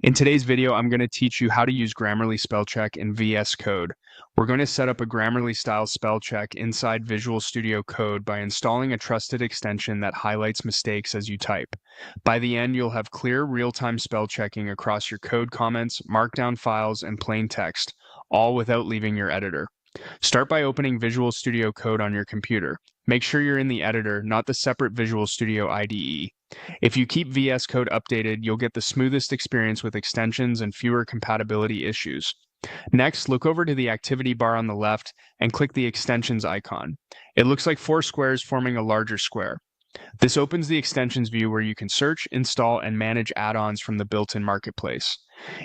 In today's video, I'm going to teach you how to use Grammarly Spellcheck in VS Code. We're going to set up a Grammarly style spell check inside Visual Studio Code by installing a trusted extension that highlights mistakes as you type. By the end, you'll have clear real-time spell checking across your code comments, markdown files, and plain text, all without leaving your editor. Start by opening Visual Studio Code on your computer. Make sure you're in the editor, not the separate Visual Studio IDE. If you keep VS Code updated, you'll get the smoothest experience with extensions and fewer compatibility issues. Next, look over to the activity bar on the left and click the extensions icon. It looks like 4 squares forming a larger square. This opens the extensions view where you can search, install, and manage add-ons from the built-in marketplace.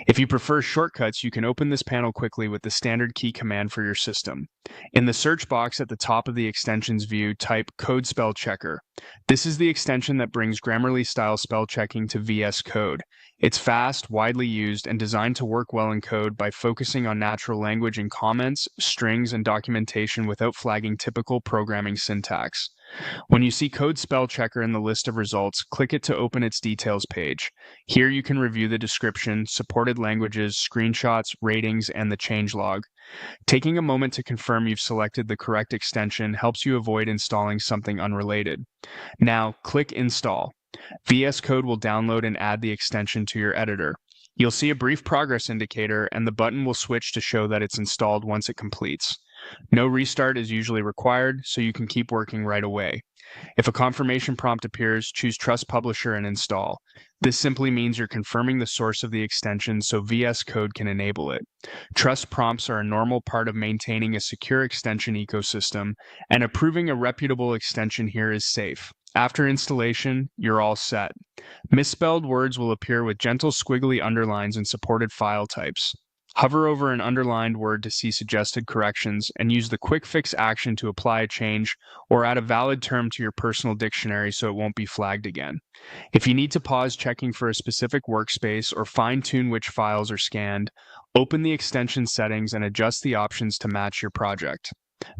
If you prefer shortcuts, you can open this panel quickly with the standard key command for your system. In the search box at the top of the extensions view, type Code Spell Checker. This is the extension that brings Grammarly-style spell checking to VS Code. It's fast, widely used, and designed to work well in code by focusing on natural language in comments, strings, and documentation without flagging typical programming syntax. When you see Code Spell Checker in the list of results, click it to open its details page. Here you can review the description, supported languages, screenshots, ratings, and the changelog. Taking a moment to confirm you've selected the correct extension helps you avoid installing something unrelated. Now, click Install. VS Code will download and add the extension to your editor. You'll see a brief progress indicator, and the button will switch to show that it's installed once it completes. No restart is usually required, so you can keep working right away. If a confirmation prompt appears, choose Trust Publisher and install. This simply means you're confirming the source of the extension so VS Code can enable it. Trust prompts are a normal part of maintaining a secure extension ecosystem, and approving a reputable extension here is safe. After installation, you're all set. Misspelled words will appear with gentle squiggly underlines in supported file types. Hover over an underlined word to see suggested corrections, and use the Quick Fix action to apply a change or add a valid term to your personal dictionary so it won't be flagged again. If you need to pause checking for a specific workspace or fine-tune which files are scanned, open the extension settings and adjust the options to match your project.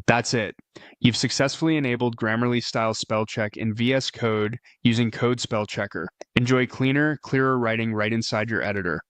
That's it. You've successfully enabled Grammarly-style spell check in VS Code using Code Spell Checker. Enjoy cleaner, clearer writing right inside your editor.